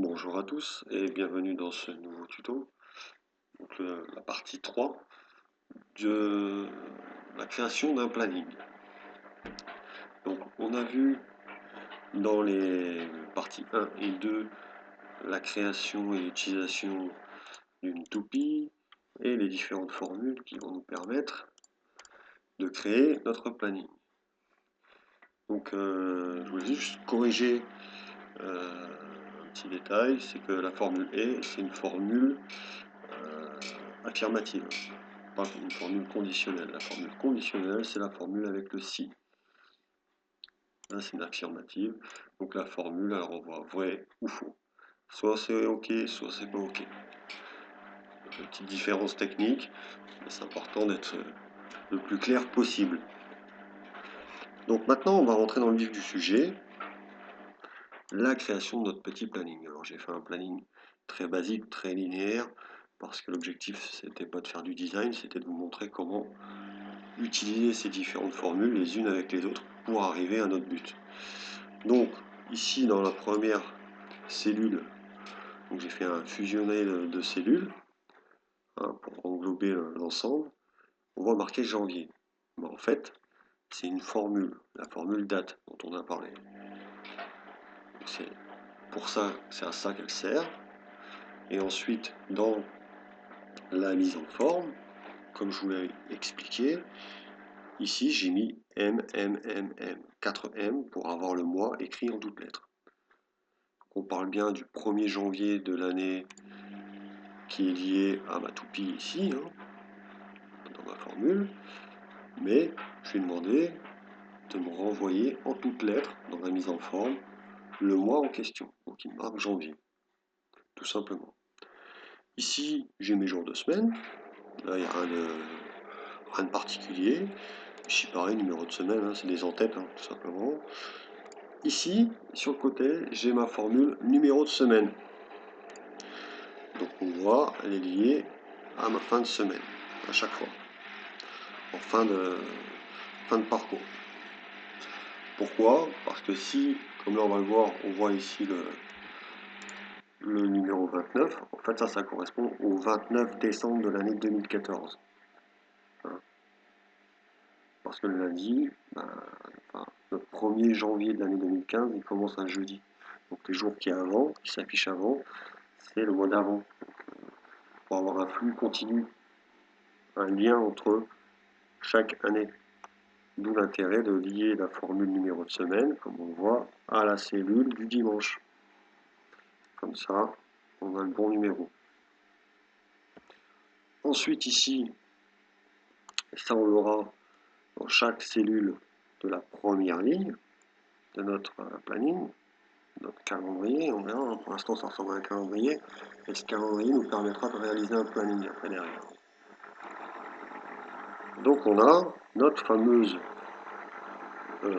Bonjour à tous et bienvenue dans ce nouveau tuto, donc la partie 3 de la création d'un planning. Donc on a vu dans les parties 1 et 2 la création et l'utilisation d'une toupie et les différentes formules qui vont nous permettre de créer notre planning. Donc je voulais juste corriger un petit détail, c'est que la formule E, c'est une formule affirmative, pas une formule conditionnelle. La formule conditionnelle, c'est la formule avec le si. Là, c'est une affirmative. Donc la formule, elle renvoie vrai ou faux. Soit c'est OK, soit c'est pas OK. Une petite différence technique, mais c'est important d'être le plus clair possible. Donc maintenant, on va rentrer dans le vif du sujet, la création de notre petit planning. Alors j'ai fait un planning très basique, très linéaire, parce que l'objectif, c'était pas de faire du design, c'était de vous montrer comment utiliser ces différentes formules les unes avec les autres pour arriver à notre but. Donc ici dans la première cellule, j'ai fait un fusionné de cellules pour englober l'ensemble. On va marquer janvier. Mais en fait, c'est une formule, la formule date dont on a parlé. C'est pour ça, c'est à ça qu'elle sert. Et ensuite, dans la mise en forme, comme je vous l'ai expliqué, ici j'ai mis M, 4 M pour avoir le mois écrit en toutes lettres. On parle bien du 1er janvier de l'année qui est lié à ma toupie ici, dans ma formule, mais je vais demander de me renvoyer en toutes lettres, dans la mise en forme, le mois en question, donc il marque janvier, tout simplement. Ici, j'ai mes jours de semaine, là il n'y a rien de particulier. Ici pareil, numéro de semaine, c'est des en-têtes, tout simplement. Ici, sur le côté, j'ai ma formule numéro de semaine. Donc on voit, elle est liée à ma fin de semaine, à chaque fois, en fin de parcours. Pourquoi? Parce que si, comme là on va le voir, on voit ici le numéro 29, en fait ça correspond au 29 décembre de l'année 2014. Parce que le lundi, le 1er janvier de l'année 2015, il commence un jeudi. Donc les jours qui s'affichent avant, c'est le mois d'avant. Pour avoir un flux continu, un lien entre chaque année. D'où l'intérêt de lier la formule numéro de semaine, comme on le voit, à la cellule du dimanche. Comme ça, on a le bon numéro. Ensuite ici, ça on l'aura dans chaque cellule de la première ligne de notre planning, notre calendrier. On verra, pour l'instant ça ressemble à un calendrier, et ce calendrier nous permettra de réaliser un planning après derrière. Donc on a notre fameuse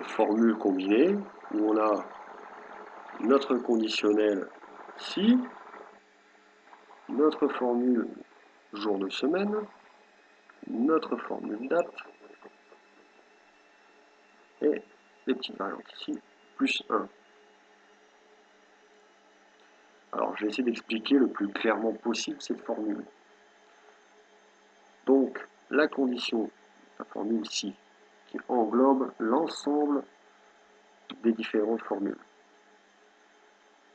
formule combinée, où on a notre conditionnel si, notre formule jour de semaine, notre formule date, et les petites variantes ici, plus 1. Alors, je vais essayer d'expliquer le plus clairement possible cette formule. Donc, la condition, la formule ici, qui englobe l'ensemble des différentes formules.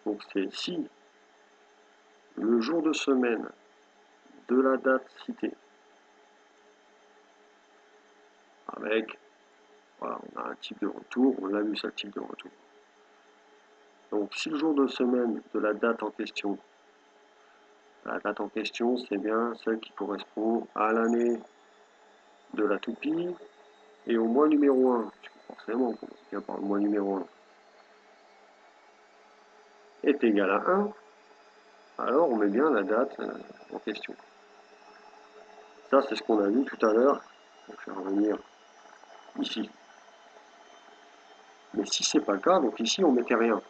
Donc, c'est si le jour de semaine de la date citée, avec, voilà, on a un type de retour, on l'a vu ça, le type de retour. Donc, si le jour de semaine de la date en question, c'est bien celle qui correspond à l'année de la toupie et au mois numéro 1. Forcément, on commence bien par le mois numéro 1. Est égal à 1, alors on met bien la date en question. Ça, c'est ce qu'on a vu tout à l'heure. Je vais revenir ici. Mais si c'est pas le cas, donc ici on mettait rien.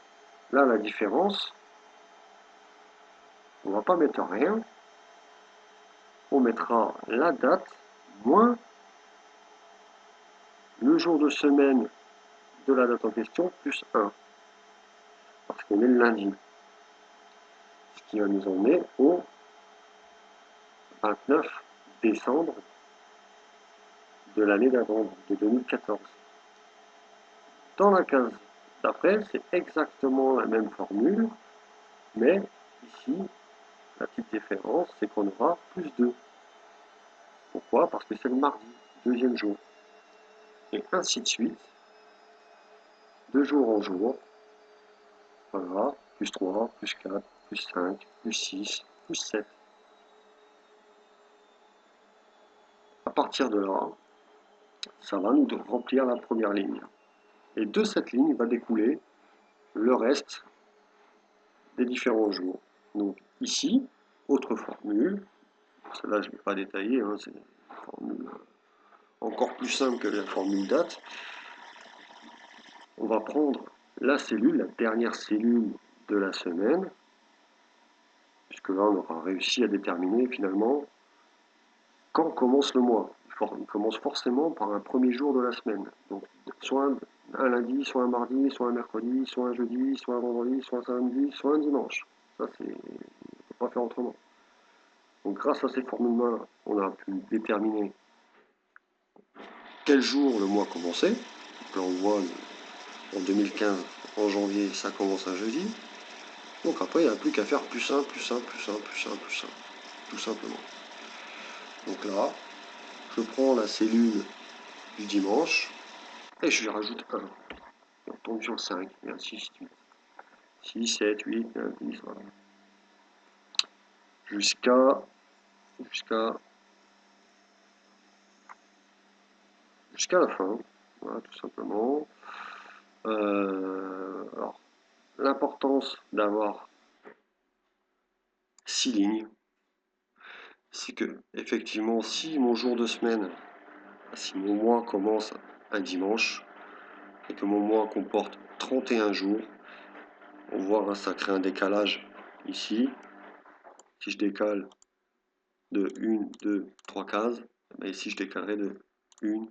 Là, la différence, on va pas mettre rien. On mettra la date moins le jour de semaine de la date en question plus 1. Parce qu'on est le lundi. qui va nous emmener au 29 décembre de l'année d'avant, de 2014. Dans la case d'après, c'est exactement la même formule, mais ici, la petite différence, c'est qu'on aura plus 2. Pourquoi? Parce que c'est le mardi, deuxième jour. Et ainsi de suite, de jour en jour. Voilà, plus 3, plus 4, plus 5, plus 6, plus 7. À partir de là, ça va nous remplir la première ligne. Et de cette ligne va découler le reste des différents jours. Donc ici, autre formule, celle-là je ne vais pas détailler, hein, c'est une formule encore plus simple que la formule date. On va prendre la cellule, la dernière cellule de la semaine, puisque là on aura réussi à déterminer finalement quand commence le mois. Il commence forcément par un premier jour de la semaine. Donc soit un lundi, soit un mardi, soit un mercredi, soit un jeudi, soit un vendredi, soit un samedi, soit un dimanche. Ça, c'est, on ne peut pas faire autrement. Donc grâce à ces formules-là, on a pu déterminer quel jour le mois commençait. Donc là on voit en 2015, en janvier, ça commence un jeudi. Donc après, il n'y a plus qu'à faire plus 1, plus 1, plus 1, plus 1, plus 1. Tout simplement. Donc là, je prends la cellule du dimanche et je lui rajoute 1. Et on tombe sur 5, et ainsi de suite. 6, 7, 8, 9, 10, voilà. Jusqu'à la fin, voilà, tout simplement. Alors, l'importance d'avoir 6 lignes, c'est que, effectivement, si mon jour de semaine, si mon mois commence un dimanche, et que mon mois comporte 31 jours, on voit, hein, ça crée un décalage ici. Si je décale de 1, 2, 3 cases, mais ici je décalerai de 1,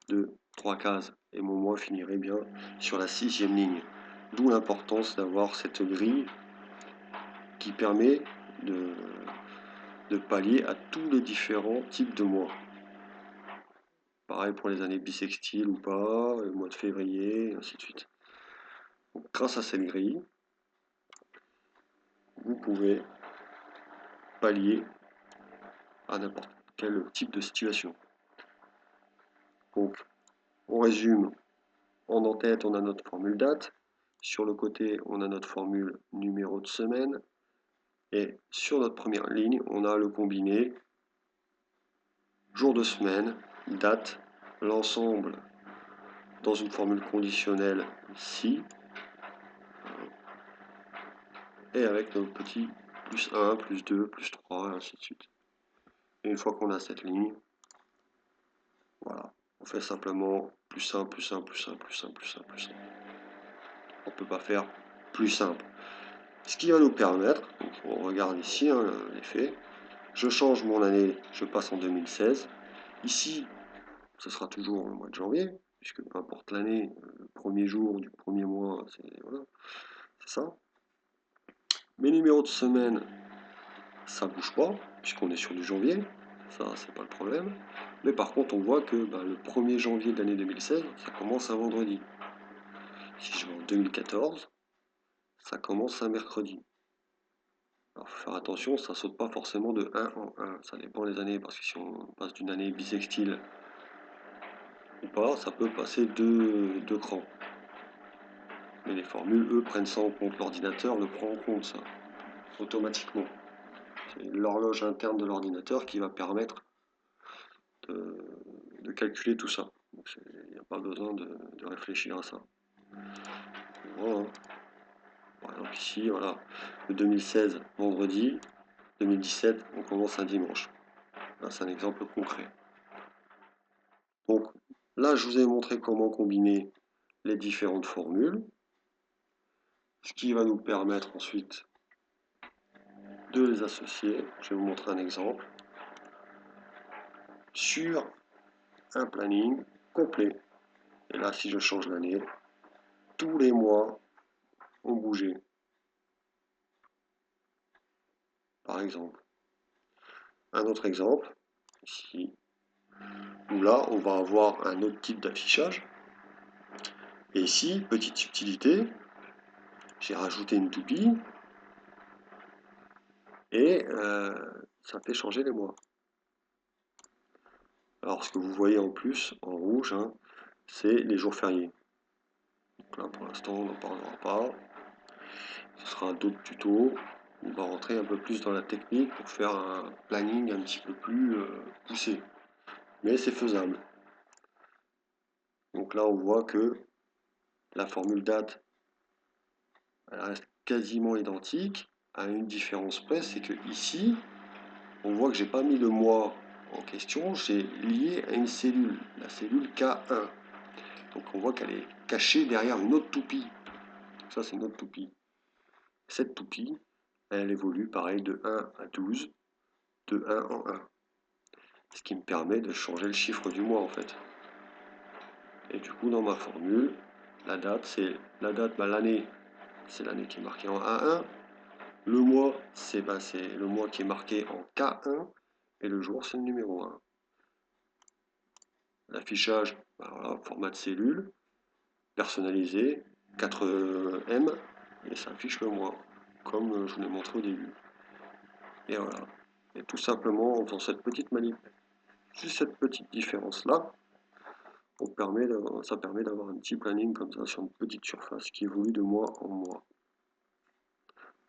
2, 3 cases. Et mon mois finirait bien sur la 6e ligne. D'où l'importance d'avoir cette grille qui permet de pallier à tous les différents types de mois. Pareil pour les années bissextiles ou pas, le mois de février, et ainsi de suite. Donc, grâce à cette grille, vous pouvez pallier à n'importe quel type de situation. Donc, on résume. En en-tête, on a notre formule date. Sur le côté, on a notre formule numéro de semaine. Et sur notre première ligne, on a le combiné jour de semaine, date, l'ensemble dans une formule conditionnelle si, et avec nos petits plus 1, plus 2, plus 3, et ainsi de suite. Et une fois qu'on a cette ligne, voilà, on fait simplement plus 1, plus 1, plus 1, plus 1, plus 1, plus 1. On ne peut pas faire plus simple. Ce qui va nous permettre, donc on regarde ici, hein, l'effet, je change mon année, je passe en 2016. Ici, ce sera toujours le mois de janvier, puisque peu importe l'année, le premier jour du premier mois, c'est voilà, ça. Mes numéros de semaine, ça bouge pas, puisqu'on est sur du janvier, ça c'est pas le problème. Mais par contre, on voit que le 1er janvier de l'année 2016, ça commence un vendredi. Si je vais en 2014, ça commence un mercredi. Alors, faut faire attention, ça saute pas forcément de 1 en 1, ça dépend des années, parce que si on passe d'une année bissextile ou pas, ça peut passer deux crans. Mais les formules, eux, prennent ça en compte, l'ordinateur le prend en compte, ça, automatiquement. C'est l'horloge interne de l'ordinateur qui va permettre de calculer tout ça. Il n'y a pas besoin de réfléchir à ça. Voilà. Par exemple ici, voilà, le 2016, vendredi, 2017, on commence un dimanche. Là, c'est un exemple concret. Donc là, je vous ai montré comment combiner les différentes formules, ce qui va nous permettre ensuite de les associer. Je vais vous montrer un exemple sur un planning complet. Et là, si je change l'année, tous les mois ont bougé. par exemple. Un autre exemple, ici, où là, on va avoir un autre type d'affichage. Et ici, petite subtilité, j'ai rajouté une toupie et ça fait changer les mois. Alors, ce que vous voyez en plus, en rouge, hein, c'est les jours fériés. Donc là, pour l'instant, on n'en parlera pas. Ce sera d'autres tutos. On va rentrer un peu plus dans la technique pour faire un planning un petit peu plus poussé. Mais c'est faisable. Donc là, on voit que la formule date, elle reste quasiment identique, à une différence près, c'est que ici, on voit que j'ai pas mis le mois en question, j'ai lié à une cellule, la cellule K1. Donc on voit qu'elle est cachée derrière une autre toupie. Donc ça, c'est une autre toupie. Cette toupie, elle évolue pareil de 1 à 12, de 1 en 1. Ce qui me permet de changer le chiffre du mois en fait. Et du coup, dans ma formule, la date, c'est la date, l'année, c'est l'année qui est marquée en A1. Le mois, c'est le mois qui est marqué en K1. Et le jour, c'est le numéro 1. L'affichage, voilà, format de cellule, personnalisé, 4M, et ça affiche le mois, comme je vous l'ai montré au début. Et voilà. Et tout simplement, en faisant cette petite manip, juste cette petite différence-là, ça permet d'avoir un petit planning comme ça sur une petite surface qui évolue de mois en mois.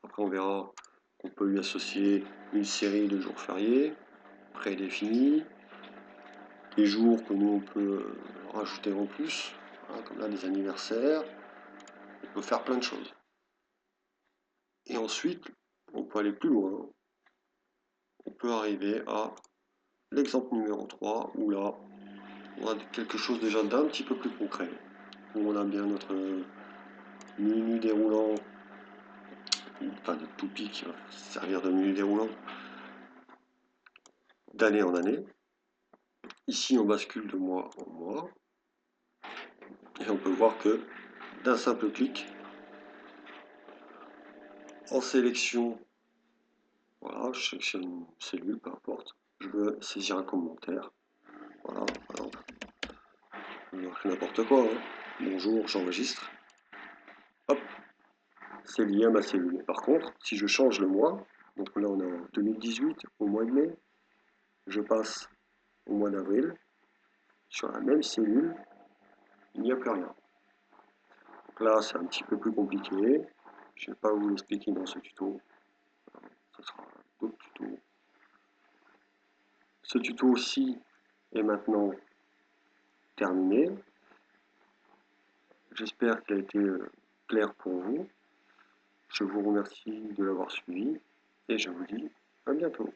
Après, on verra qu'on peut lui associer une série de jours fériés prédéfinis, les jours que nous on peut rajouter en plus, hein, comme là les anniversaires, on peut faire plein de choses. Et ensuite, on peut aller plus loin, on peut arriver à l'exemple numéro 3, où là, on a quelque chose déjà d'un petit peu plus concret, où on a bien notre menu déroulant, enfin de toupie qui va servir de menu déroulant d'année en année. Ici, on bascule de mois en mois, et on peut voir que d'un simple clic, en sélection, voilà, je sélectionne une cellule, peu importe, je veux saisir un commentaire, voilà, par exemple, n'importe quoi, hein. Bonjour, j'enregistre, hop, c'est lié à ma cellule. Par contre, si je change le mois, donc là on est en 2018, au mois de mai, je passe au mois d'avril, sur la même cellule, il n'y a plus rien. Donc là, c'est un petit peu plus compliqué, je ne vais pas vous l'expliquer dans ce tuto, ce sera d'autres tutos. Ce tuto aussi est maintenant terminé. J'espère qu'il a été clair pour vous. Je vous remercie de l'avoir suivi et je vous dis à bientôt.